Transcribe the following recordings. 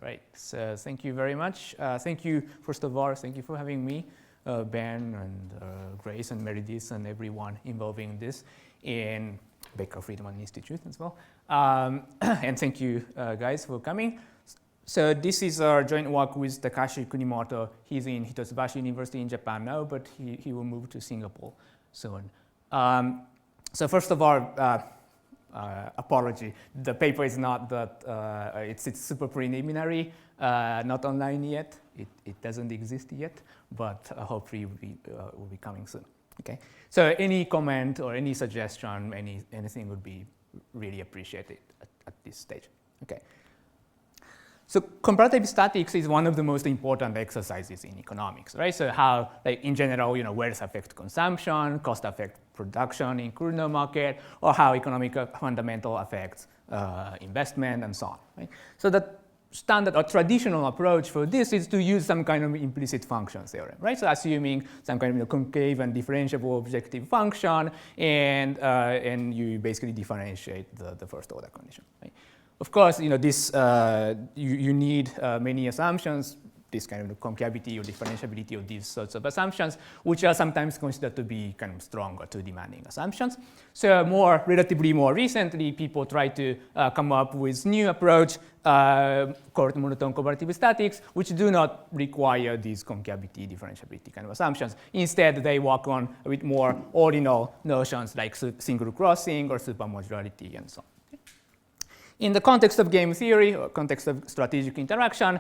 Right, so thank you very much. Thank you, first of all, thank you for having me, Ben and Grace and Meredith and everyone involved in this in Becker Friedman Institute as well. And thank you guys for coming. So this is our joint work with Takashi Kunimoto. He's in Hitotsubashi University in Japan now, but he will move to Singapore soon. So first of all, apology. The paper is not that, it's super preliminary, not online yet. It doesn't exist yet, but hopefully will be coming soon. Okay. So any comment or any suggestion, anything would be really appreciated at this stage. Okay. So comparative statics is one of the most important exercises in economics, right? So how, like in general, wealth affect consumption, cost affect production in current market, or how economic fundamental affects investment and so on, right? So the standard or traditional approach for this is to use some kind of implicit function theorem, right? So assuming some kind of concave and differentiable objective function, and you basically differentiate the first order condition, right? Of course, this you need many assumptions, this kind of concavity or differentiability of these sorts of assumptions, which are sometimes considered to be kind of strong or too demanding assumptions. So relatively more recently, people try to come up with new approach called monotone comparative statics, which do not require these concavity, differentiability kind of assumptions. Instead, they work on a bit more ordinal notions like single crossing or supermodularity and so on. In the context of game theory, or context of strategic interaction,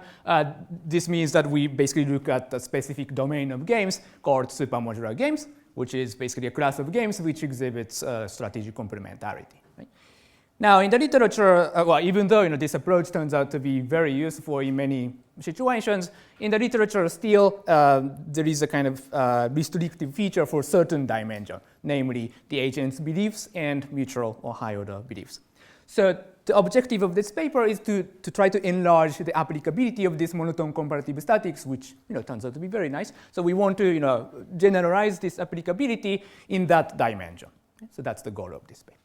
this means that we basically look at a specific domain of games called supermodular games, which is basically a class of games which exhibits strategic complementarity. Right? Now, in the literature, well, even though this approach turns out to be very useful in many situations, in the literature still there is a kind of restrictive feature for certain dimension, namely the agent's beliefs and mutual or high-order beliefs. So the objective of this paper is to try to enlarge the applicability of this monotone comparative statics, which turns out to be very nice. So we want to generalize this applicability in that dimension. Okay? So that's the goal of this paper.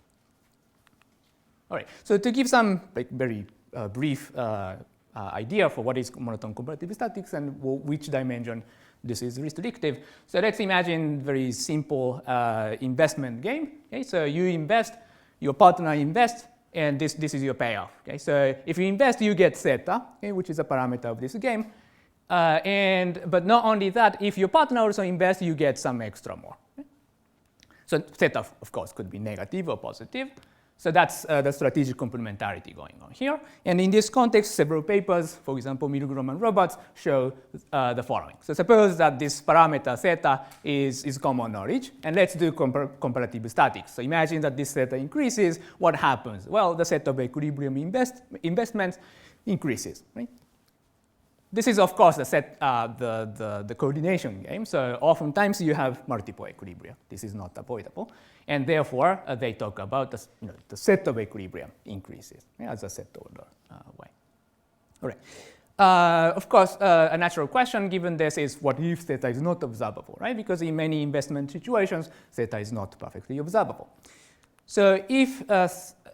All right. So to give some very brief idea for what is monotone comparative statics and which dimension this is restrictive. So let's imagine very simple investment game. Okay? So you invest, your partner invests, and this is your payoff. Okay? So if you invest, you get theta, okay, which is a parameter of this game. But not only that, if your partner also invests, you get some extra more. Okay? So theta, of course, could be negative or positive. So that's the strategic complementarity going on here. And in this context, several papers, for example, Milgrom and Roberts, show the following. So suppose that this parameter theta is common knowledge, and let's do comparative statics. So imagine that this theta increases. What happens? Well, the set of equilibrium investments increases, right? This is, of course, the coordination game. So oftentimes you have multiple equilibria. This is not avoidable. And therefore, they talk about the set of equilibrium increases as a set order way. All right. Of course, a natural question given this is what if theta is not observable, right? Because in many investment situations, theta is not perfectly observable. So if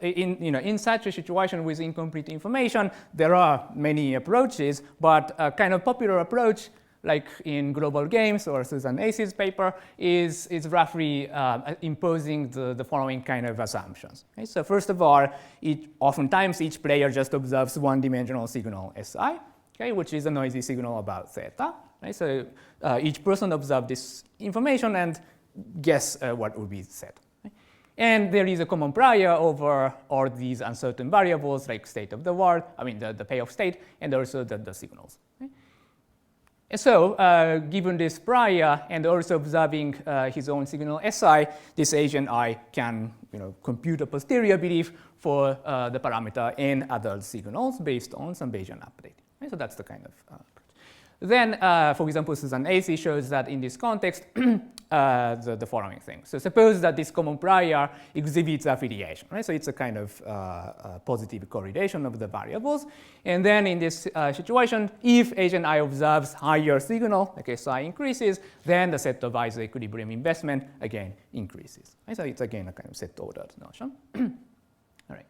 in such a situation with incomplete information, there are many approaches, but a kind of popular approach, like in Global Games or Susan Ace's paper, is roughly imposing the following kind of assumptions. Okay? So first of all, oftentimes each player just observes one-dimensional signal Si, okay, which is a noisy signal about theta. Right? So each person observes this information and guess what would be said. And there is a common prior over all these uncertain variables like state of the world, the payoff state, and also the signals. Okay? And so given this prior and also observing his own signal Si, this agent I can compute a posterior belief for the parameter and other signals based on some Bayesian update. Okay? So that's the kind of approach. Then, for example, Susan Ace shows that in this context, the following thing. So suppose that this common prior exhibits affiliation, right? So it's a kind of positive correlation of the variables. And then in this situation, if agent I observes higher signal, like Si increases, then the set of I's equilibrium investment again increases. Right? So it's again a kind of set ordered notion. All right.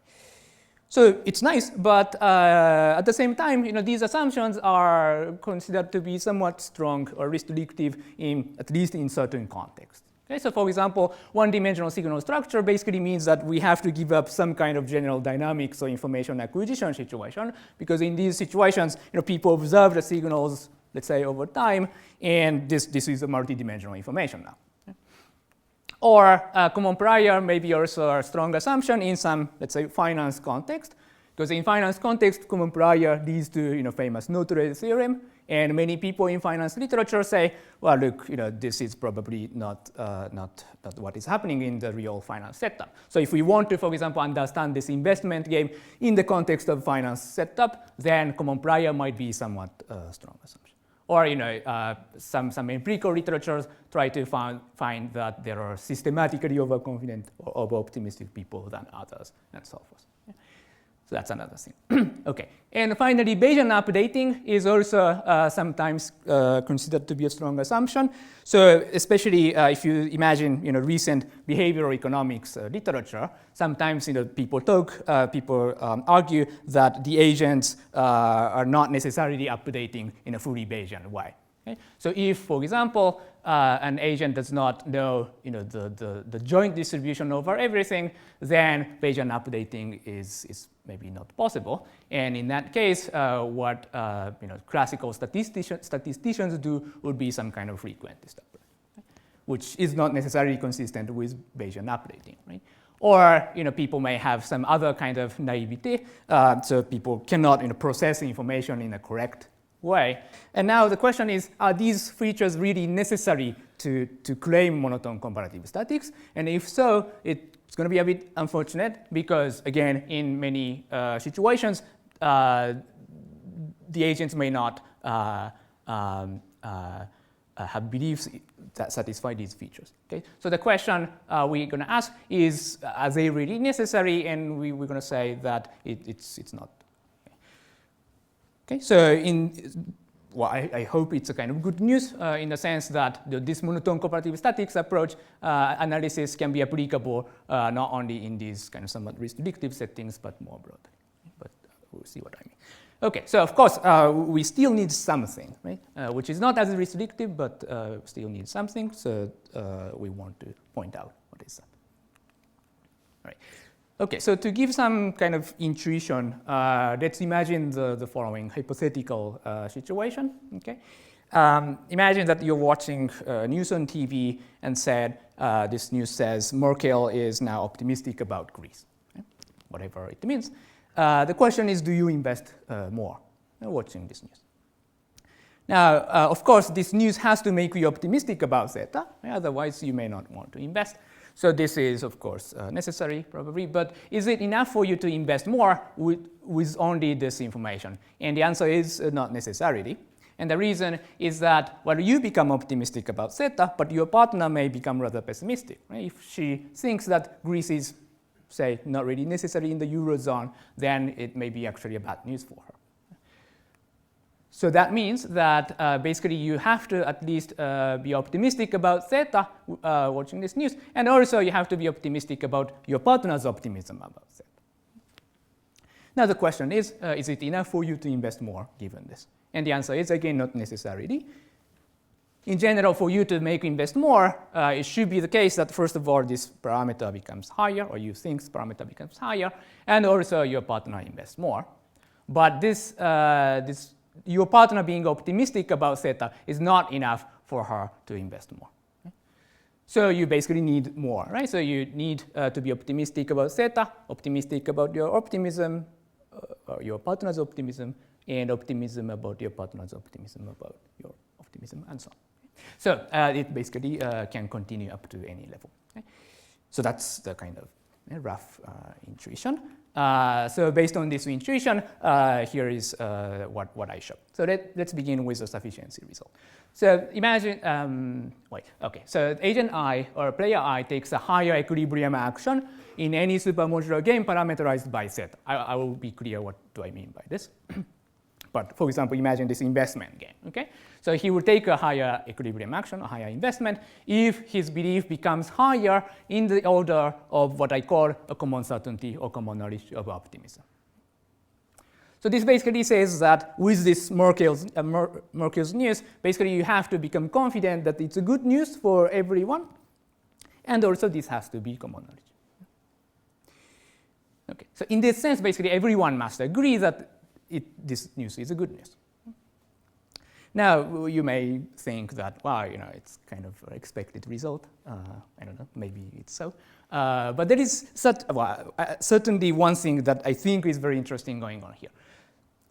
So it's nice, but at the same time, these assumptions are considered to be somewhat strong or restrictive, at least in certain contexts. Okay, so for example, one-dimensional signal structure basically means that we have to give up some kind of general dynamics or information acquisition situation, because in these situations, people observe the signals, let's say, over time, and this is a multi-dimensional information now. Or common prior may be also a strong assumption in some, let's say, finance context, because in finance context, common prior leads to famous no-trade theorem, and many people in finance literature say, well, look, this is probably not what is happening in the real finance setup. So if we want to, for example, understand this investment game in the context of finance setup, then common prior might be somewhat strong assumption. Or some empirical literatures try to find that there are systematically overconfident or over-optimistic people than others, and so forth. Yeah. So that's another thing. Okay, and finally, Bayesian updating is also sometimes considered to be a strong assumption. So especially if you imagine recent behavioral economics literature, sometimes people argue that the agents are not necessarily updating in a fully Bayesian way. Okay? So if, for example, an agent does not know the joint distribution over everything, then Bayesian updating is maybe not possible. And in that case, what classical statisticians do would be some kind of frequent update, which is not necessarily consistent with Bayesian updating. Right? Or people may have some other kind of naivety, so people cannot process information in a correct way. And now the question is, are these features really necessary to claim monotone comparative statics? And if so, it's going to be a bit unfortunate because, again, in many situations, the agents may not have beliefs that satisfy these features. Okay? So the question we're going to ask is, are they really necessary? And we're going to say that it's not. Okay, so I hope it's a kind of good news in the sense that this monotone comparative statics approach analysis can be applicable not only in these kind of somewhat restrictive settings, but more broadly. But we'll see what I mean. Okay, so of course, we still need something, right? Which is not as restrictive, but still need something. So we want to point out what is that. All right. Okay, so to give some kind of intuition, let's imagine the following hypothetical situation. Okay, imagine that you're watching news on TV and said this news says Merkel is now optimistic about Greece, okay? Whatever it means. The question is, do you invest more watching this news? Now, of course, this news has to make you optimistic about theta, otherwise you may not want to invest. So this is, of course, necessary, probably, but is it enough for you to invest more with only this information? And the answer is not necessarily. And the reason is that, well, you become optimistic about theta, but your partner may become rather pessimistic. Right? If she thinks that Greece is, say, not really necessary in the Eurozone, then it may be actually a bad news for her. So that means that basically you have to at least be optimistic about theta watching this news, and also you have to be optimistic about your partner's optimism about theta. Now the question is it enough for you to invest more given this? And the answer is, again, not necessarily. In general, for you to invest more, it should be the case that, first of all, this parameter becomes higher, or you think this parameter becomes higher, and also your partner invests more. But this your partner being optimistic about theta is not enough for her to invest more. Okay? So you basically need more, right? So you need to be optimistic about theta, optimistic about your optimism, or your partner's optimism, and optimism about your partner's optimism about your optimism, and so on. So it basically can continue up to any level. Okay? So that's the kind of rough intuition. So based on this intuition, here is what I show. So let's begin with the sufficiency result. So imagine, so agent I or player I takes a higher equilibrium action in any supermodular game parameterized by theta. I will be clear what do I mean by this. But for example, imagine this investment game, okay? So he will take a higher equilibrium action, a higher investment, if his belief becomes higher in the order of what I call a common certainty or common knowledge of optimism. So this basically says that with this Merkel's news, basically you have to become confident that it's a good news for everyone, and also this has to be common knowledge. Okay, so in this sense, basically everyone must agree that this news is a good news. Now, you may think that, well, it's kind of an expected result. I don't know, maybe it's so. But there is certainly one thing that I think is very interesting going on here.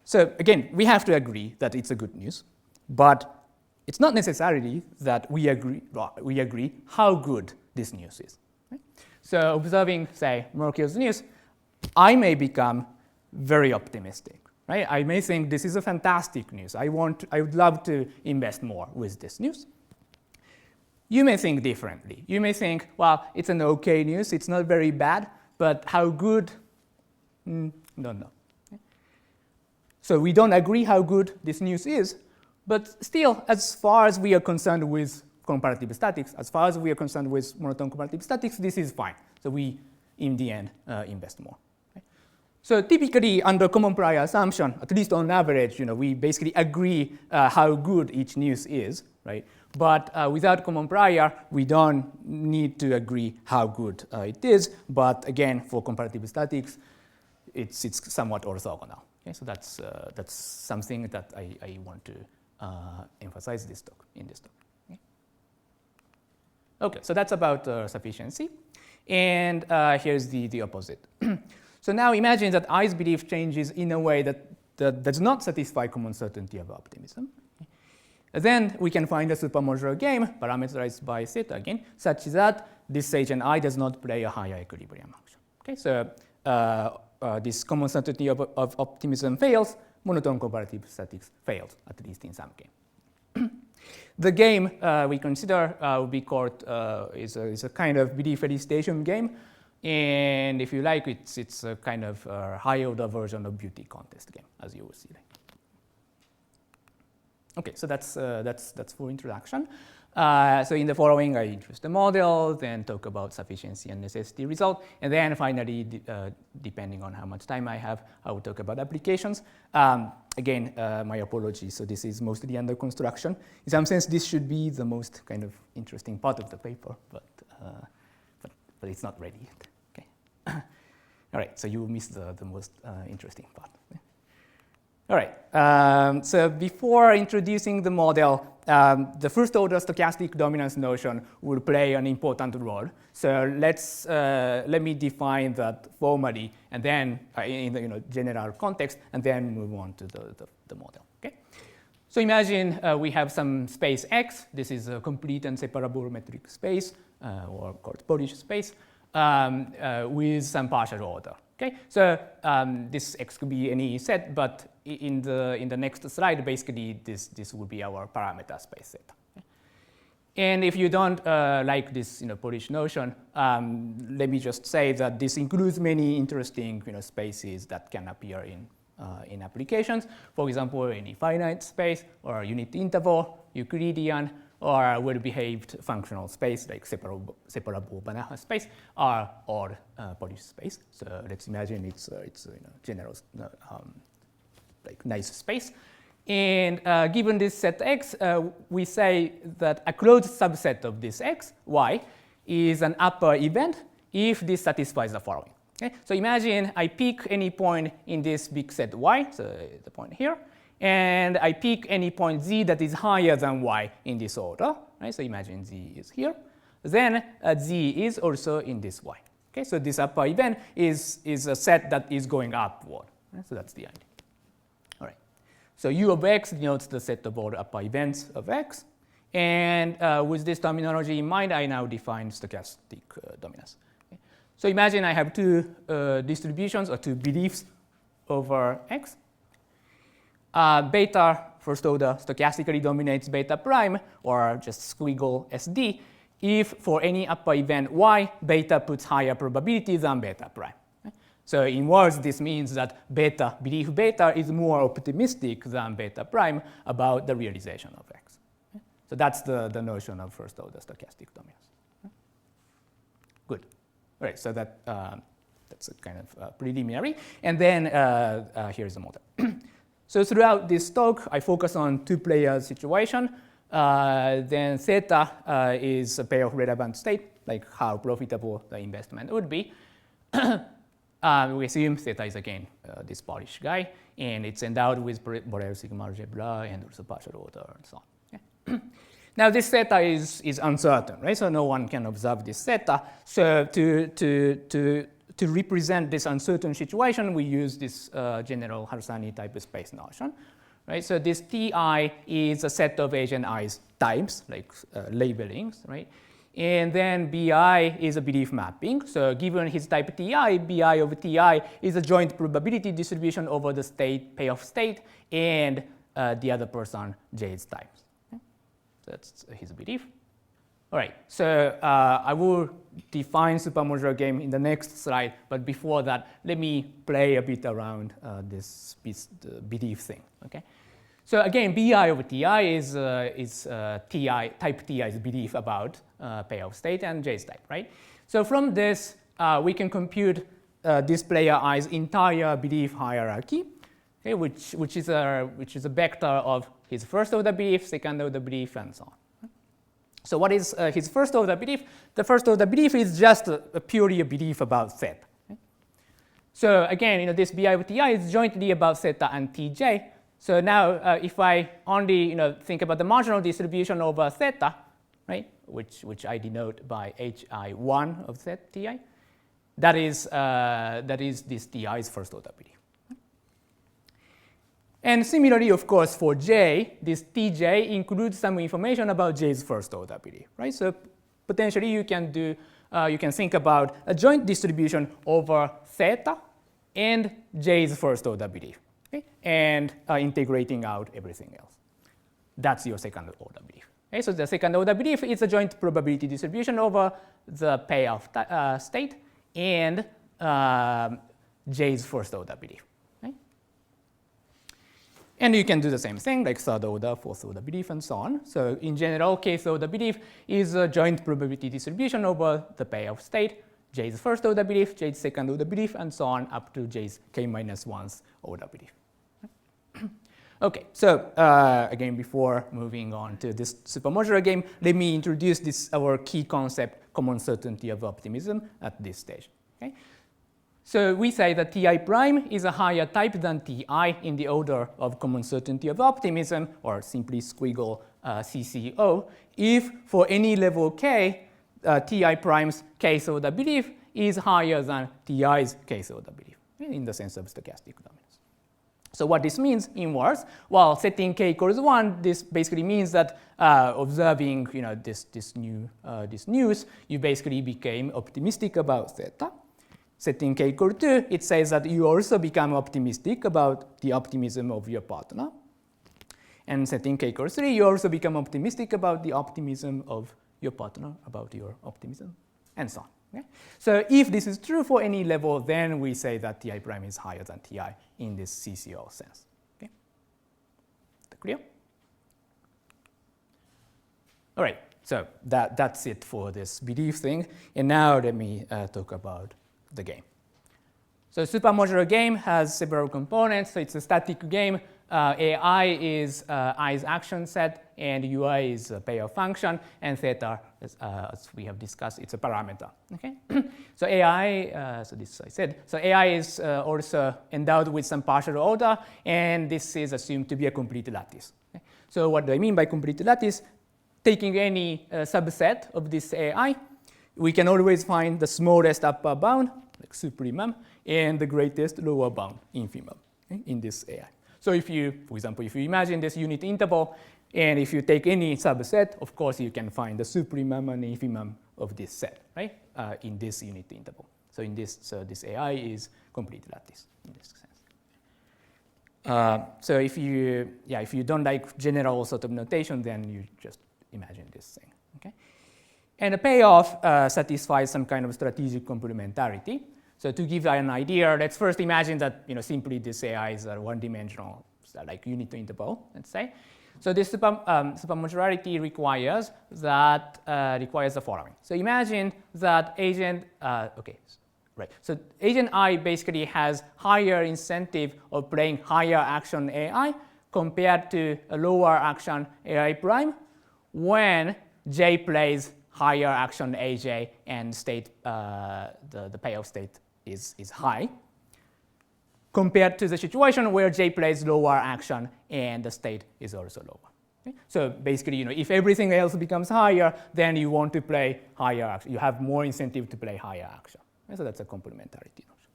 So again, we have to agree that it's a good news, but it's not necessarily that we agree how good this news is. Right? So observing, say, Merkel's news, I may become very optimistic. Right? I may think this is a fantastic news. I would love to invest more with this news. You may think differently. You may think, well, it's an okay news. It's not very bad, but how good? Don't know. So we don't agree how good this news is, but still, as far as we are concerned with comparative statics, as far as we are concerned with monotone comparative statics, this is fine. So we, in the end, invest more. So typically, under common prior assumption, at least on average, we basically agree how good each news is, right? But without common prior, we don't need to agree how good it is. But again, for comparative statics, it's somewhat orthogonal. Okay? So that's something that I want to emphasize in this talk. Okay? Okay, so that's about sufficiency. And here's the opposite. So now imagine that I's belief changes in a way that does not satisfy common certainty of optimism. Then we can find a supermodular game, parameterized by theta again, such that this agent I does not play a higher equilibrium function. Okay, so this common certainty of optimism fails, monotone comparative statics fails, at least in some game. The game we consider will be called is a kind of belief elicitation game. And if you like, it's a kind of high-order version of beauty contest game, as you will see. Okay, so that's for introduction. So in the following, I introduce the model, then talk about sufficiency and necessity result, and then finally, depending on how much time I have, I will talk about applications. Again, my apologies. So this is mostly under construction. In some sense, this should be the most kind of interesting part of the paper, but it's not ready yet. All right, so you missed the most interesting part. All right, so before introducing the model, the first order stochastic dominance notion will play an important role. So let me define that formally, and then in the general context, and then move on to the model. Okay. So imagine we have some space X. This is a complete and separable metric space, or called Polish space. With some partial order. Okay, so this X could be any set, but in the next slide, basically this will be our parameter space set. Okay? And if you don't like this Polish notion, let me just say that this includes many interesting spaces that can appear in applications. For example, any finite space or unit interval, Euclidean, or well-behaved functional space like separable Banach space, or Polish space. So let's imagine it's general like nice space. And given this set X, we say that a closed subset of this X, Y, is an upper event if this satisfies the following. Okay? So imagine I pick any point in this big set Y, so the point here, and I pick any point Z that is higher than Y in this order. Right? So imagine Z is here. Then Z is also in this Y. Okay? So this upper event is a set that is going upward. Right? So that's the idea. All right. So U of X denotes the set of all the upper events of X. And with this terminology in mind, I now define stochastic dominance. Okay? So imagine I have two distributions or two beliefs over X. Beta, first order, stochastically dominates beta prime, or just squiggle SD, if for any upper event Y, beta puts higher probability than beta prime. Okay? So in words, this means that belief beta is more optimistic than beta prime about the realization of X. Okay? So that's the notion of first order stochastic dominance. Okay? Good. All right, so that's a kind of preliminary. And then here's the model. So throughout this talk, I focus on two-player situation. Then theta is a pair of relevant state, like how profitable the investment would be. We assume theta is again this Polish guy, and it's endowed with Borel sigma algebra and also partial order and so on. Okay? Now this theta is uncertain, right? So no one can observe this theta. So to represent this uncertain situation, we use this general Harsanyi type space notion. Right? So this Ti is a set of agent I's types, like labelings, right? And then Bi is a belief mapping. So given his type Ti, Bi over Ti is a joint probability distribution over the state, payoff state, and the other person J's types. Okay? So that's his belief. All right, so I will define supermodular game in the next slide, but before that, let me play a bit around this belief thing, okay? So again, Bi over Ti is Ti, type Ti's belief about payoff state and J's type, right? So from this, we can compute this player I's entire belief hierarchy, okay, which is a vector of his first order belief, second order belief, and so on. So what is his first order belief? The first order belief is just purely a belief about theta. Okay? So again, this Bi over Ti is jointly about theta and Tj. So now if I only think about the marginal distribution over theta, right, which I denote by Hi1 of theta Ti, that is this Ti's first order belief. And similarly, of course, for J, this Tj includes some information about J's first order belief, right? So potentially you can think about a joint distribution over theta and J's first order belief, okay? And integrating out everything else. That's your second order belief. Okay? So the second order belief is a joint probability distribution over the payoff state and J's first order belief. And you can do the same thing, like third order, fourth order belief, and so on. So in general, kth order belief is a joint probability distribution over the payoff state, J's first order belief, J's second order belief, and so on up to J's k-1 order belief. Okay, so again, before moving on to this supermodular game, let me introduce our key concept, common certainty of optimism at this stage. Okay? So we say that Ti prime is a higher type than Ti in the order of common certainty of optimism, or simply squiggle CCO, if for any level k, Ti prime's kth order belief is higher than Ti's kth order belief, in the sense of stochastic dominance. So what this means in words, well, setting k equals 1, this basically means that observing this news, you basically became optimistic about theta. Setting k equal 2, it says that you also become optimistic about the optimism of your partner. And setting k equal 3, you also become optimistic about the optimism of your partner, about your optimism, and so on. Okay? So if this is true for any level, then we say that Ti prime is higher than Ti in this CCO sense. Okay? Clear? All right, so that's it for this belief thing. And now let me talk about the game. So supermodular game has several components. So it's a static game. AI is I's action set, and UI is a payoff function, and theta, as we have discussed, it's a parameter. Okay? So AI, so this I said. So AI is also endowed with some partial order, and this is assumed to be a complete lattice. Okay? So what do I mean by complete lattice? Taking any subset of this AI, we can always find the smallest upper bound, like supremum, and the greatest lower bound, infimum, okay, in this AI. So if you, for example, if you imagine this unit interval, and if you take any subset, of course you can find the supremum and infimum of this set, right, in this unit interval. So in this, this AI is complete lattice in this sense. So if you don't like general sort of notation, then you just imagine this thing, okay? And the payoff satisfies some kind of strategic complementarity. So to give an idea, let's first imagine that simply this AI is a one-dimensional, like unit interval, let's say. So this supermodularity requires the following. So imagine that agent, Right. So agent I basically has higher incentive of playing higher action AI compared to a lower action AI prime when J plays higher action AJ and state the payoff state is high, compared to the situation where J plays lower action and the state is also lower. Okay? So basically, if everything else becomes higher, then you want to play higher action. You have more incentive to play higher action. Okay? So that's a complementarity notion.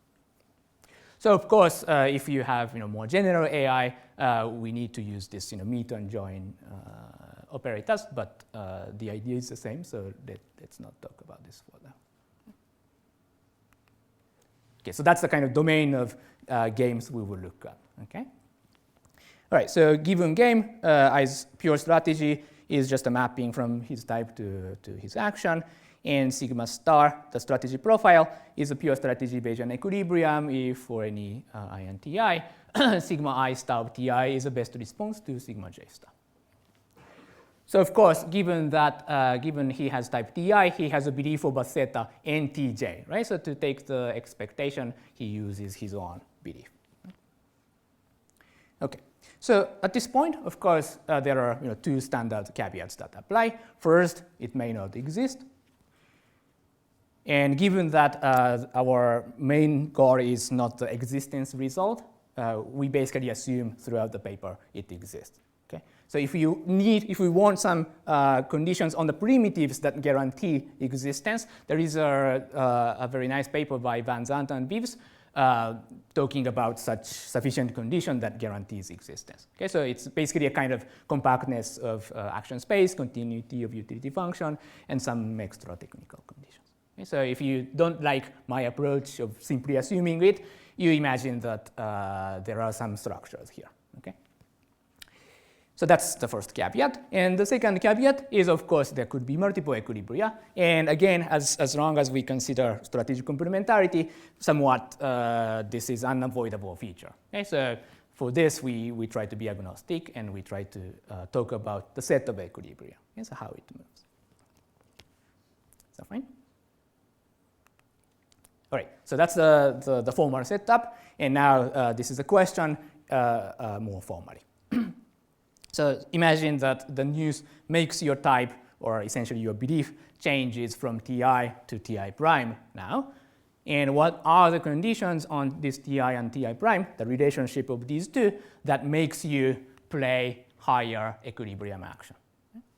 So of course, if you have more general AI, we need to use this meet and join operators, but the idea is the same, so let's not talk about this further. Okay, so that's the kind of domain of games we will look at. Okay. All right. So given game as pure strategy is just a mapping from his type to his action, and sigma star, the strategy profile, is a pure strategy based on equilibrium if for any I and Ti. Sigma I star of Ti is the best response to sigma J star. So of course, given that, given he has type Ti, he has a belief over theta and Tj, right? So to take the expectation, he uses his own belief. Okay. So at this point, of course, there are two standard caveats that apply. First, it may not exist. And given that our main goal is not the existence result, we basically assume throughout the paper it exists. Okay? So if we want some conditions on the primitives that guarantee existence, there is a very nice paper by Van Zandt and Vives talking about such sufficient condition that guarantees existence. Okay? So it's basically a kind of compactness of action space, continuity of utility function, and some extra technical conditions. Okay? So if you don't like my approach of simply assuming it, you imagine that there are some structures here. Okay? So that's the first caveat. And the second caveat is, of course, there could be multiple equilibria. And again, as long as we consider strategic complementarity, somewhat this is an unavoidable feature. Okay? So for this, we try to be agnostic, and we try to talk about the set of equilibria. Okay? So how it moves. Is that fine? All right, so that's the formal setup. And now this is a question more formally. So imagine that the news makes your type, or essentially your belief, changes from Ti to Ti prime now. And what are the conditions on this Ti and Ti prime, the relationship of these two, that makes you play higher equilibrium action?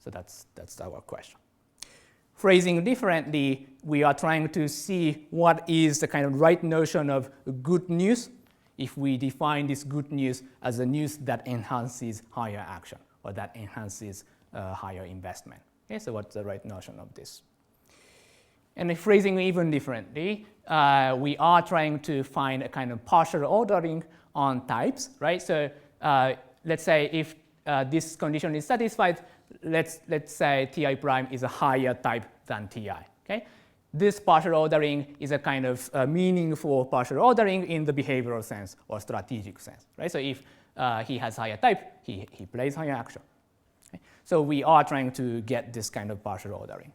So that's our question. Phrasing differently, we are trying to see what is the kind of right notion of good news if we define this good news as a news that enhances higher action or that enhances higher investment. Okay, so what's the right notion of this? And phrasing even differently, we are trying to find a kind of partial ordering on types, right? So let's say if this condition is satisfied, let's say Ti prime is a higher type than Ti. Okay? This partial ordering is a kind of meaningful partial ordering in the behavioral sense or strategic sense, right? So if he has higher type, he plays higher action. Okay? So we are trying to get this kind of partial ordering.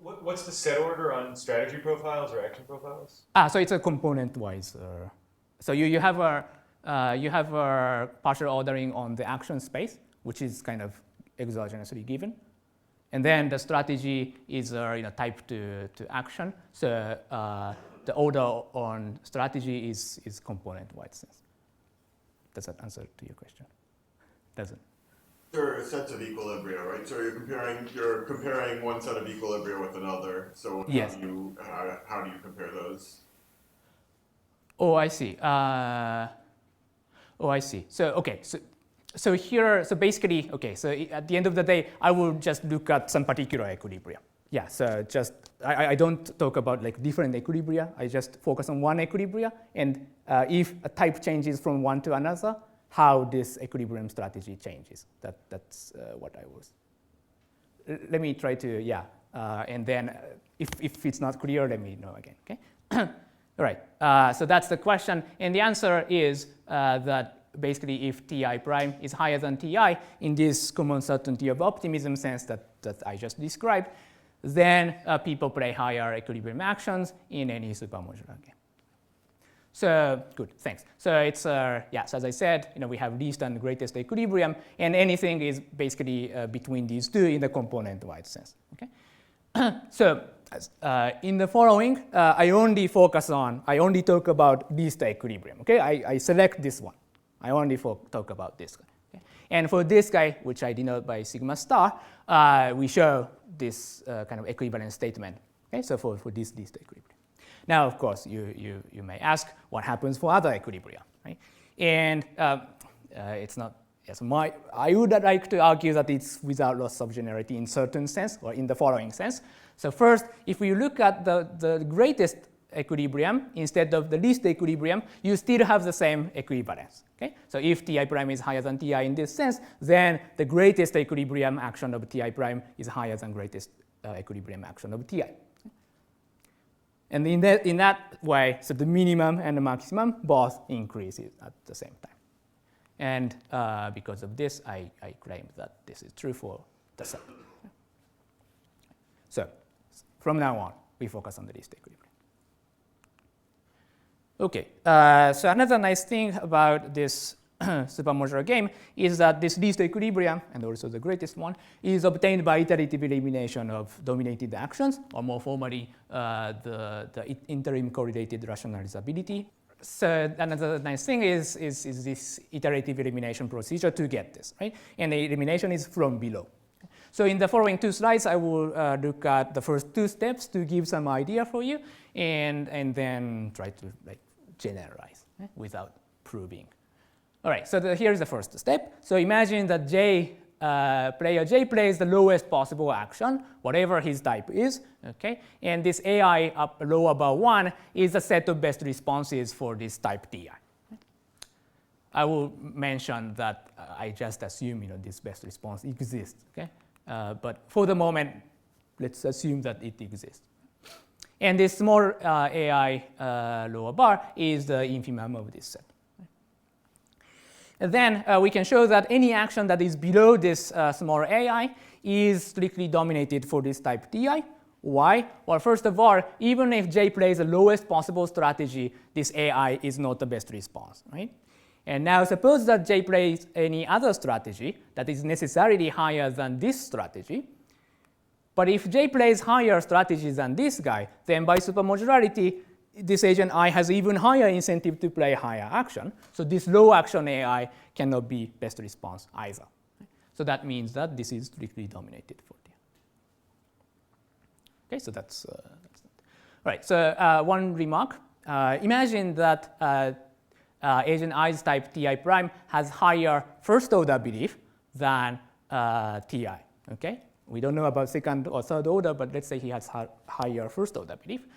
What's the set order on strategy profiles or action profiles? So it's a component-wise. So you have a partial ordering on the action space, which is kind of exogenously given. And then the strategy is type to action. So the order on strategy is component-wide sense. Does that answer to your question? Doesn't. There are sets of equilibria, right? So you're comparing one set of equilibria with another. So yes. How do you compare those? Oh, I see. I see. So okay. So here, so basically, okay, so at the end of the day, I will just look at some particular equilibria. Yeah, so just, I don't talk about like different equilibria, I just focus on one equilibria, and if a type changes from one to another, how this equilibrium strategy changes. That's what I was. Let me try to, and then if it's not clear, let me know again, okay? All right, so that's the question, and the answer is that basically if Ti prime is higher than Ti in this common certainty of optimism sense that I just described, then people play higher equilibrium actions in any supermodular game. So good, thanks. So it's yes, as I said, we have least and greatest equilibrium, and anything is basically between these two in the component-wide sense. Okay. So in the following, I only talk about least equilibrium. Okay, I select this one. I only talk about this guy. Okay? And for this guy, which I denote by sigma star, we show this kind of equivalent statement. Okay, so for this least equilibrium. Now, of course, you may ask what happens for other equilibria, right? And it's not. Yes, I would like to argue that it's without loss of generality in certain sense, or in the following sense. So first, if we look at the greatest equilibrium instead of the least equilibrium, you still have the same equivalence. Okay? So if Ti prime is higher than Ti in this sense, then the greatest equilibrium action of Ti prime is higher than greatest equilibrium action of Ti. And in that way, so the minimum and the maximum both increase at the same time. And because of this, I claim that this is true for the set. So from now on, we focus on the least equilibrium. Okay, so another nice thing about this supermodular game is that this least equilibrium, and also the greatest one, is obtained by iterative elimination of dominated actions, or more formally, the interim correlated rationalizability. So another nice thing is this iterative elimination procedure to get this, right? And the elimination is from below. So in the following two slides, I will look at the first two steps to give some idea for you, and then try to generalize without proving. All right, so here's the first step. So imagine that player J plays the lowest possible action, whatever his type is, okay? And this AI up low above 1 is a set of best responses for this type Ti. I will mention that I just assume this best response exists, okay? But for the moment, let's assume that it exists. And this small AI lower bar is the infimum of this set. And then we can show that any action that is below this small AI is strictly dominated for this type Ti. Why? Well, first of all, even if J plays the lowest possible strategy, this AI is not the best response, right? And now suppose that J plays any other strategy that is necessarily higher than this strategy. But if J plays higher strategies than this guy, then by supermodularity, this agent I has even higher incentive to play higher action. So this low action AI cannot be best response either. So that means that this is strictly dominated for Ti. Okay, so that's that. All right, so one remark. Imagine that agent I's type Ti prime has higher first order belief than Ti. Okay? We don't know about second or third order, but let's say he has higher first order belief.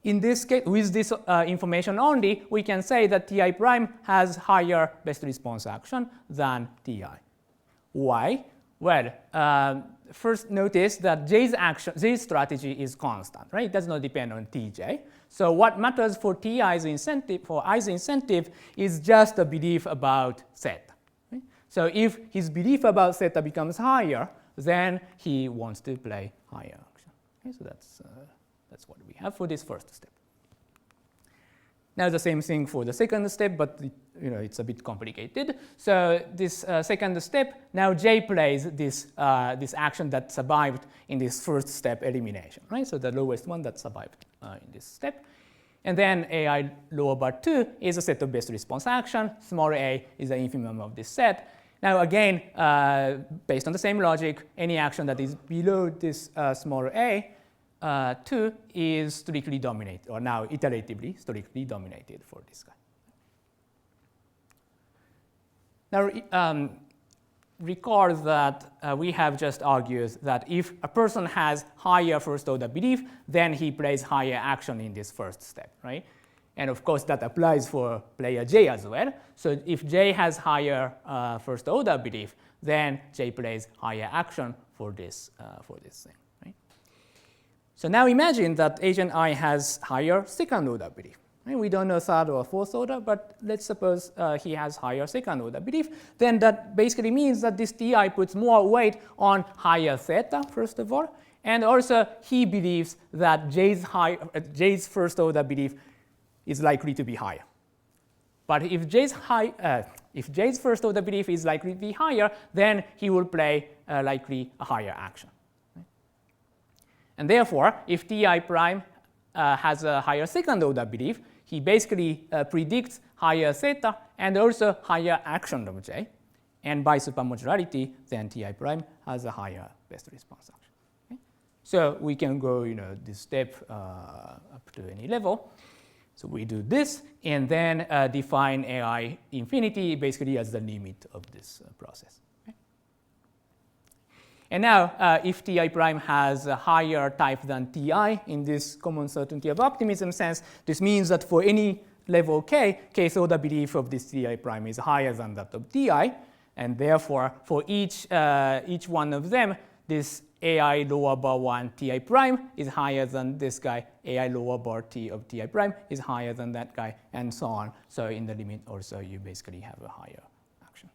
In this case, with this information only, we can say that Ti prime has higher best response action than Ti. Why? Well, first notice that J's strategy is constant, right? It does not depend on Tj. So what matters for I's incentive is just a belief about theta. Right? So if his belief about theta becomes higher, then he wants to play higher action. Okay, so that's what we have for this first step. Now the same thing for the second step, but it's a bit complicated. So this second step, now J plays this action that survived in this first step elimination, right? So the lowest one that survived in this step. And then AI lower bar 2 is a set of best response action. Small a is the infimum of this set. Now again, based on the same logic, any action that is below this small a 2 is strictly dominated, or now iteratively strictly dominated for this guy. Now recall that we have just argued that if a person has higher first order belief, then he plays higher action in this first step, right? And of course that applies for player J as well. So if J has higher first order belief, then J plays higher action for this thing. So now imagine that agent I has higher second order belief. Right? We don't know third or fourth order, but let's suppose he has higher second order belief. Then that basically means that this Ti puts more weight on higher theta, first of all, And also, he believes that J's first order belief is likely to be higher. But if J's first order belief is likely to be higher, then he will play likely a higher action. And therefore, if Ti prime has a higher second order belief, he basically predicts higher theta and also higher action of J. And by supermodularity, then Ti prime has a higher best response action. Okay? So we can go this step up to any level. So we do this and then define AI infinity basically as the limit of this process. Okay? And now, if Ti prime has a higher type than Ti in this common certainty of optimism sense, this means that for any level k, kth order belief of this Ti prime is higher than that of Ti, and therefore for each one of them, this AI lower bar 1 Ti prime is higher than this guy, AI lower bar T of Ti prime is higher than that guy, and so on. So in the limit also, you basically have a higher action.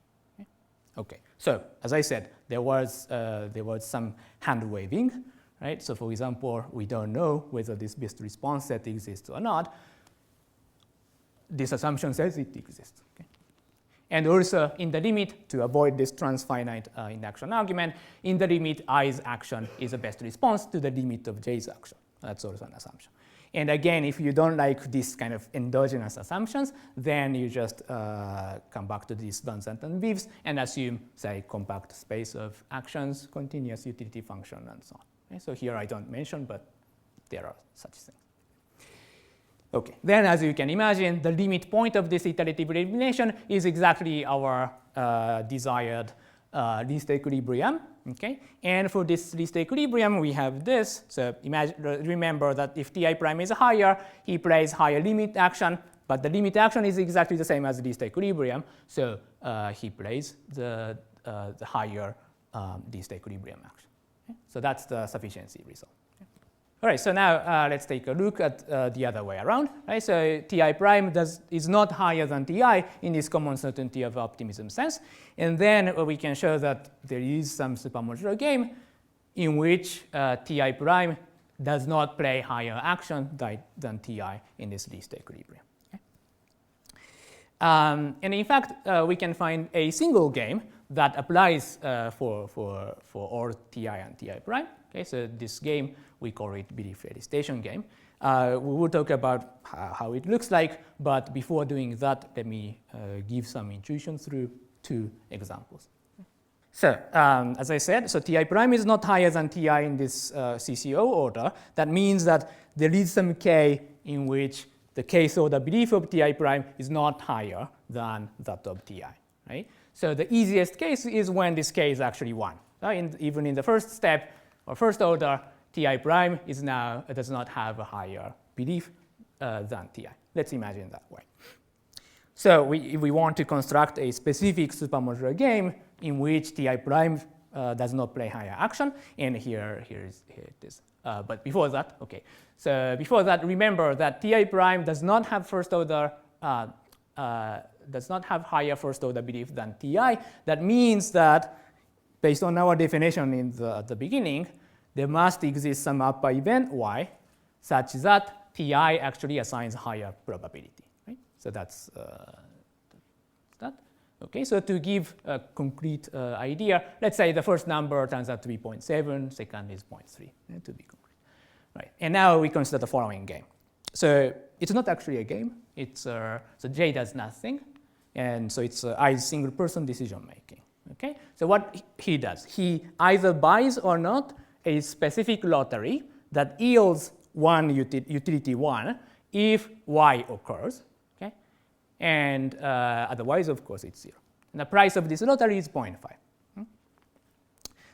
Okay, so as I said, there was some hand waving, right? So for example, we don't know whether this best response set exists or not. This assumption says it exists. Okay? And also in the limit, to avoid this transfinite induction argument, in the limit, I's action is the best response to the limit of J's action. That's also an assumption. And again, if you don't like this kind of endogenous assumptions, then you just come back to these Van-Zanten weaves and assume, say, compact space of actions, continuous utility function, and so on. Okay? So here I don't mention, but there are such things. Okay, then as you can imagine, the limit point of this iterative elimination is exactly our desired least equilibrium. Okay, and for this least equilibrium, we have this. So remember that if Ti prime is higher, he plays higher limit action, but the limit action is exactly the same as least equilibrium. So he plays the higher least equilibrium action. Okay? So that's the sufficiency result. All right, so now let's take a look at the other way around. Right? So Ti prime is not higher than Ti in this common certainty of optimism sense. And then we can show that there is some supermodular game in which Ti prime does not play higher action than Ti in this least equilibrium. Okay? And in fact, we can find a single game that applies for all Ti and Ti prime. Okay, so this game, we call it belief elicitation game. We will talk about how it looks like, but before doing that, let me give some intuition through two examples. So as I said, so Ti prime is not higher than Ti in this CCO order. That means that there is some k in which the kth order belief of Ti prime is not higher than that of Ti. Right? So the easiest case is when this k is actually 1. Even in the first step, or first order, Ti prime is now does not have a higher belief than Ti. Let's imagine that way. So we want to construct a specific supermodular game in which Ti prime does not play higher action, and here it is. But before that, okay. So before that, remember that Ti prime does not have first order does not have higher first order belief than Ti. That means that based on our definition at the beginning, there must exist some upper event y such that Ti actually assigns higher probability. Right? So that's that. Okay, so to give a concrete idea, let's say the first number turns out to be 0.7, second is 0.3, to be concrete. Right, and now we consider the following game. So it's not actually a game. It's so J does nothing, and so it's I's single person decision making. Okay, so what he does, he either buys or not a specific lottery that yields utility 1 if y occurs, okay? And otherwise, of course, it's 0. And the price of this lottery is 0.5.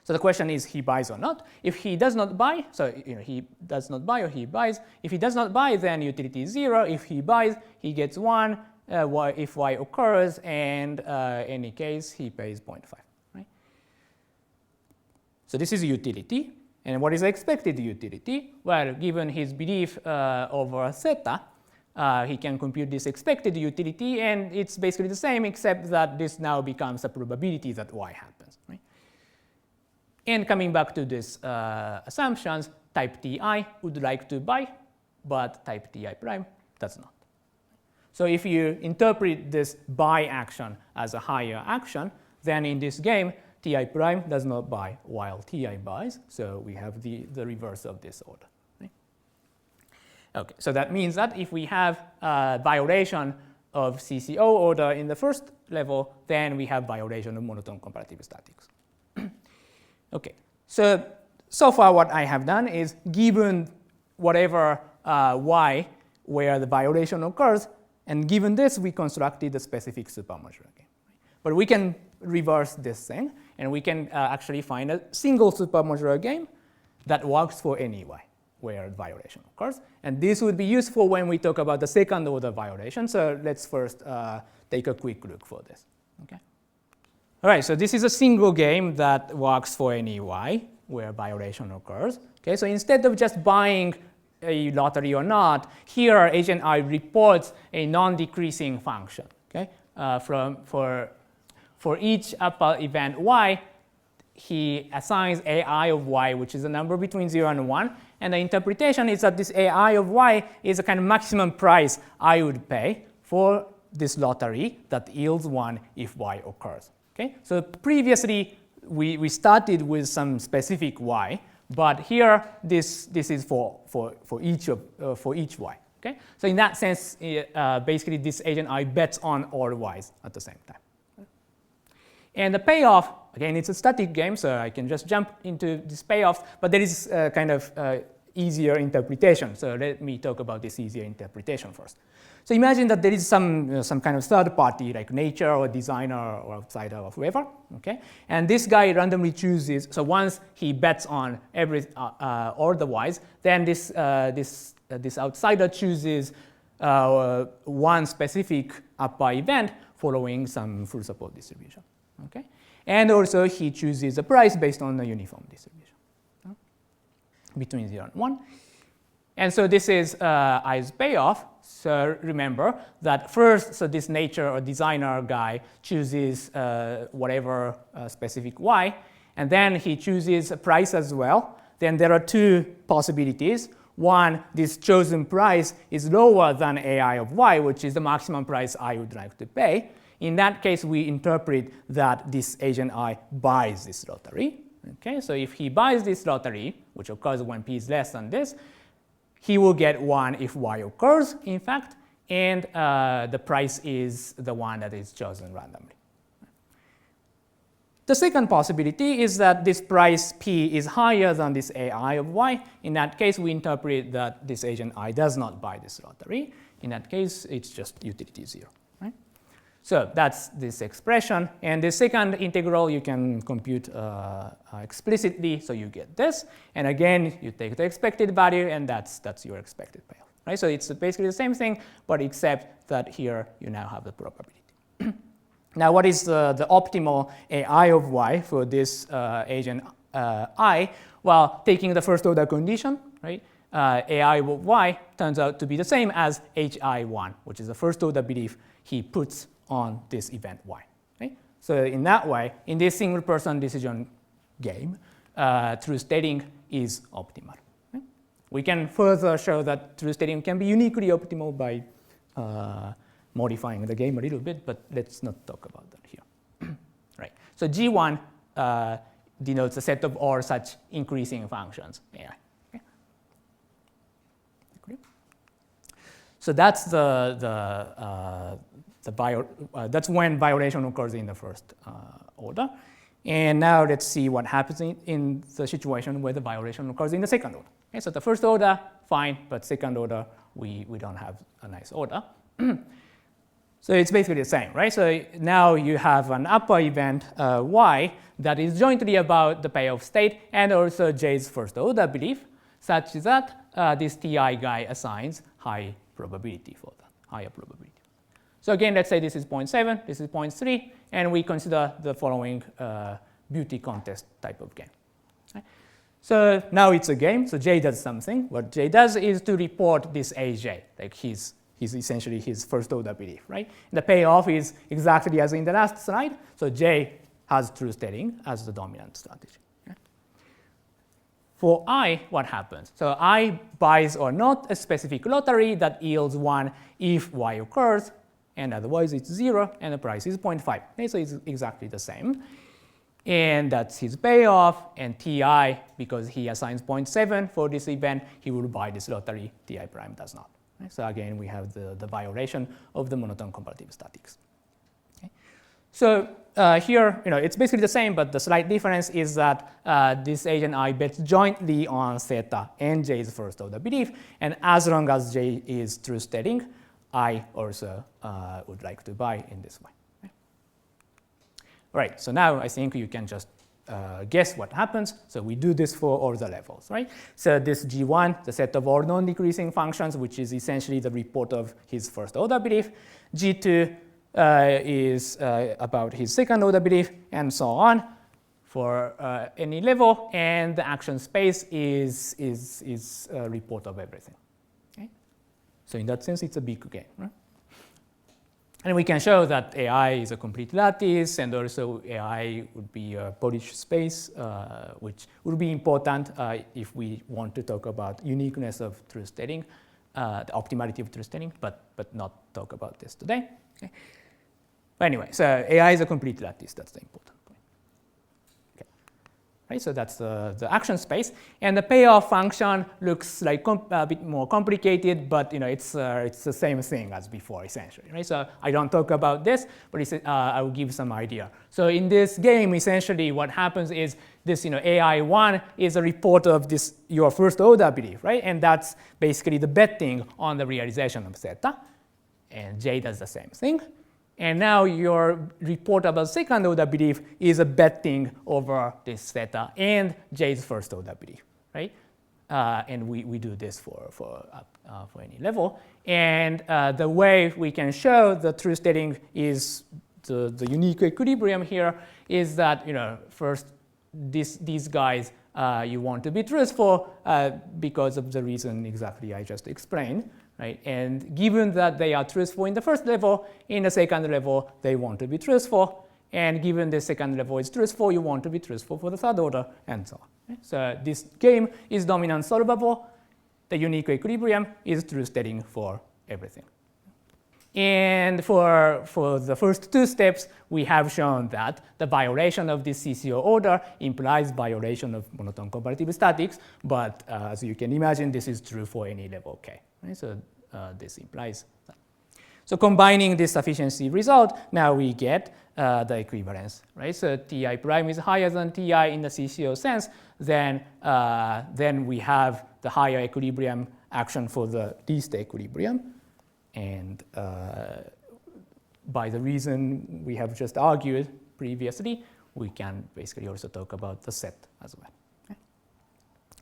So the question is, he buys or not? If he does not buy, so he does not buy or he buys. If he does not buy, then utility is 0. If he buys, he gets 1 if y occurs, and in any case, he pays 0.5. Right? So this is utility. And what is the expected utility? Well, given his belief over theta, he can compute this expected utility, and it's basically the same, except that this now becomes a probability that y happens. Right? And coming back to these assumptions, type Ti would like to buy, but type Ti prime does not. So if you interpret this buy action as a higher action, then in this game, Ti prime does not buy while Ti buys. So we have the reverse of this order. Right? Okay, so that means that if we have a violation of CCO order in the first level, then we have violation of monotone comparative statics. Okay, so far what I have done is given whatever y where the violation occurs, and given this, we constructed a specific supermodular game. But we can reverse this thing, and we can actually find a single supermodular game that works for any y where violation occurs. And this would be useful when we talk about the second order violation. So let's first take a quick look for this. Okay. All right, so this is a single game that works for any y where violation occurs. Okay, so instead of just buying a lottery or not, here agent I reports a non-decreasing function. Okay, for each upper event y, he assigns ai of y, which is a number between 0 and 1. And the interpretation is that this ai of y is a kind of maximum price I would pay for this lottery that yields 1 if y occurs. Okay? So previously, we started with some specific y, but here this is for each y. Okay? So in that sense, basically this agent I bets on all y's at the same time. And the payoff, again, it's a static game, so I can just jump into this payoff, but there is a kind of easier interpretation. So let me talk about this easier interpretation first. So imagine that there is some kind of third party, like nature or designer or outsider or whoever, okay? And this guy randomly chooses, so once he bets on all the y's, then this outsider chooses one specific upper event following some full support distribution. Okay? And also he chooses a price based on the uniform distribution between 0 and 1. And so this is I's payoff. So remember that first, so this nature or designer guy chooses whatever specific y, and then he chooses a price as well. Then there are two possibilities. One, this chosen price is lower than ai of y, which is the maximum price I would like to pay. In that case, we interpret that this agent I buys this lottery. Okay, so if he buys this lottery, which occurs when p is less than this, he will get 1 if y occurs, in fact, and the price is the one that is chosen randomly. The second possibility is that this price p is higher than this ai of y. In that case, we interpret that this agent I does not buy this lottery. In that case, it's just utility 0. So that's this expression. And the second integral you can compute explicitly, so you get this. And again, you take the expected value, and that's your expected payoff. Right? So it's basically the same thing, but except that here you now have the probability. Now, what is the optimal ai of y for this agent I? Well, taking the first order condition, right? ai of y turns out to be the same as hi1, which is the first order belief he puts on this event y. Right? So in that way, in this single person decision game, true stating is optimal. Right? We can further show that true stating can be uniquely optimal by modifying the game a little bit, but let's not talk about that here. Right. So G1 denotes a set of all such increasing functions. AI. Okay. So that's that's when violation occurs in the first order. And now let's see what happens in the situation where the violation occurs in the second order. Okay, so the first order, fine, but second order, we don't have a nice order. So it's basically the same, right? So now you have an upper event y that is jointly about the payoff state and also J's first order belief, such that this Ti guy assigns high probability for that, higher probability. So again, let's say this is 0.7, this is 0.3, and we consider the following beauty contest type of game. Okay? So now it's a game, so J does something. What J does is to report this AJ, like he's essentially his first order belief, right? The payoff is exactly as in the last slide, so J has true stating as the dominant strategy. Okay? for I, what happens? So I buys or not a specific lottery that yields 1 if y occurs, and otherwise it's 0, and the price is 0.5. Okay, so it's exactly the same. And that's his payoff, and Ti, because he assigns 0.7 for this event, he will buy this lottery, Ti prime does not. Okay, so again, we have the violation of the monotone comparative statics. Okay. So here, it's basically the same, but the slight difference is that this agent I bets jointly on theta and J's first order belief, and as long as J is true stating, I also would like to buy in this way. Okay. All right, so now I think you can just guess what happens. So we do this for all the levels, right? So this G1, the set of all non-decreasing functions, which is essentially the report of his first order belief. G2 is about his second order belief, and so on for any level, and the action space is a report of everything. Okay? So in that sense, it's a big game, right? And we can show that AI is a complete lattice, and also AI would be a Polish space, which would be important if we want to talk about uniqueness of truth stating, the optimality of truth stating, but not talk about this today. Okay? But anyway, so AI is a complete lattice. That's the important point. Okay. Right, so that's the action space, and the payoff function looks like a bit more complicated, but it's the same thing as before essentially. Right, so I don't talk about this, but I will give some idea. So in this game, essentially, what happens is this AI1 is a report of this your first order belief, right, and that's basically the betting on the realization of theta, and J does the same thing. And now your report about second order belief is a betting over this theta and J's first order belief, right? And we do this for any level. And the way we can show the truth stating is the unique equilibrium here is that first these guys you want to be truthful because of the reason exactly I just explained. Right? And given that they are truthful in the first level, in the second level, they want to be truthful. And given the second level is truthful, you want to be truthful for the third order, and so on. Okay? So this game is dominant solvable. The unique equilibrium is truth stating for everything. And for the first two steps, we have shown that the violation of this CCO order implies violation of monotone comparative statics. But as you can imagine, this is true for any level K. Right? So this implies that. So combining this sufficiency result, now we get the equivalence. Right? So Ti prime is higher than Ti in the CCO sense. Then we have the higher equilibrium action for the least equilibrium. And by the reason we have just argued previously, we can basically also talk about the set as well. Okay?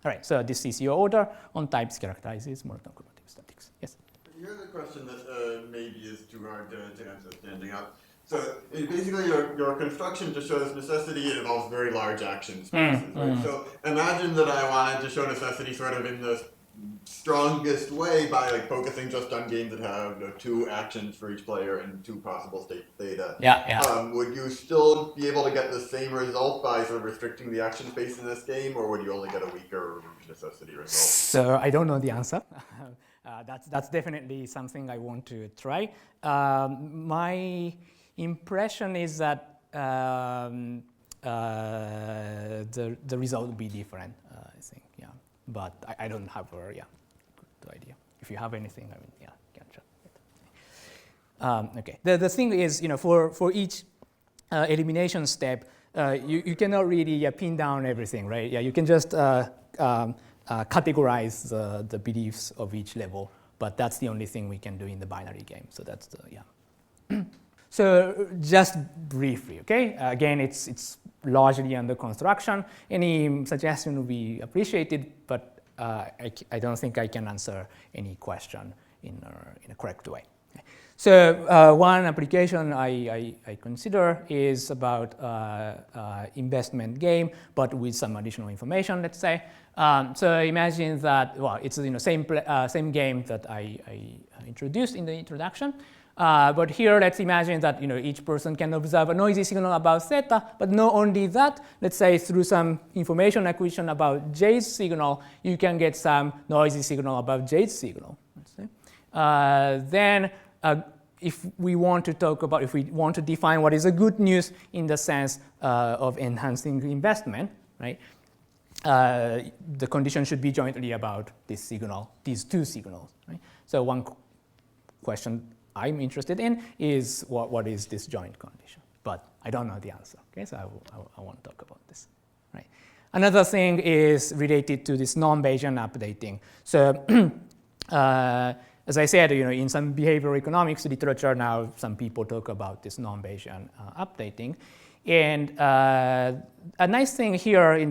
All right, so this CCO order on types characterizes monotone comparative statics. Yes? Here's a question that maybe is too hard to answer standing up. So basically your construction to show this necessity, it involves very large action spaces. Right? So imagine that I wanted to show necessity sort of in the strongest way by focusing just on games that have 2 actions for each player and 2 possible states theta. Yeah. Would you still be able to get the same result by sort of restricting the action space in this game, or would you only get a weaker necessity result? So I don't know the answer. That's definitely something I want to try. My impression is that the result would be different, I think, yeah. But I don't have a good idea. If you have anything, can chat. Okay. The thing is, for each elimination step, you cannot really pin down everything, right? Yeah, you can just categorize the beliefs of each level, but that's the only thing we can do in the binary game. So that's So just briefly, okay? Again, it's largely under construction. Any suggestion would be appreciated, but I don't think I can answer any question in a correct way. Okay. So one application I consider is about investment game, but with some additional information, let's say. So imagine that, well, it's same game that I introduced in the introduction. But here, let's imagine that each person can observe a noisy signal about theta, but not only that, let's say through some information acquisition about J's signal, you can get some noisy signal about J's signal. Let's say. Then, if we want to define what is a good news in the sense of enhancing investment, right? The condition should be jointly about this signal, these two signals. Right? So one question I'm interested in is what is this joint condition? But I don't know the answer. Okay, so I won't talk about this. Right. Another thing is related to this non-Bayesian updating. So as I said, in some behavioral economics literature now, some people talk about this non-Bayesian updating. And a nice thing here in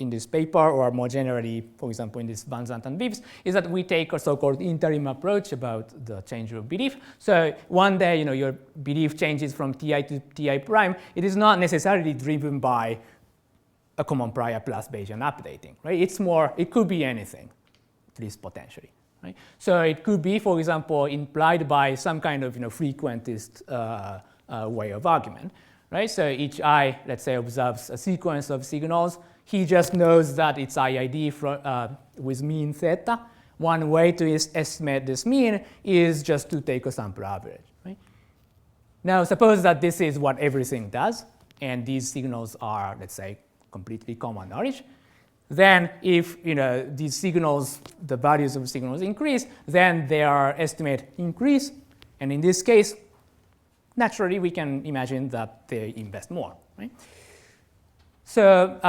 this paper, or more generally, for example, in this Van Zandt and Vives, is that we take a so-called interim approach about the change of belief. So one day, your belief changes from Ti to Ti prime. It is not necessarily driven by a common prior plus Bayesian updating, right? It's more, it could be anything, at least potentially. Right? So it could be, for example, implied by some kind of frequentist way of argument. Right? So each I, let's say, observes a sequence of signals. He just knows that it's IID with mean theta. One way to estimate this mean is just to take a sample average. Right? Now, suppose that this is what everything does, and these signals are, let's say, completely common knowledge. Then if these signals, the values of signals increase, then their estimate increase. And in this case, naturally, we can imagine that they invest more. Right? So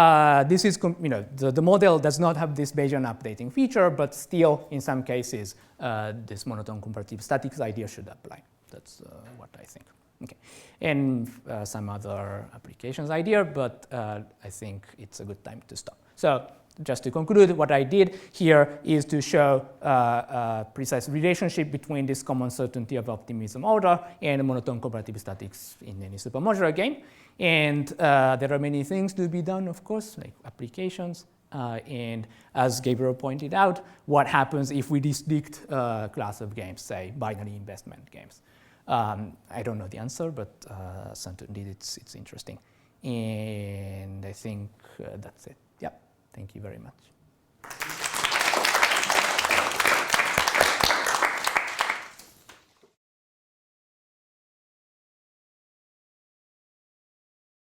this is, the model does not have this Bayesian updating feature, but still, in some cases, this monotone comparative statics idea should apply. That's what I think. Okay, and some other applications idea, but I think it's a good time to stop. So just to conclude, what I did here is to show a precise relationship between this common certainty of optimism order and monotone comparative statics in any supermodular game. And there are many things to be done, of course, like applications. And as Gabriel pointed out, what happens if we restrict a class of games, say binary investment games? I don't know the answer, but certainly it's interesting. And I think that's it. Yeah, thank you very much.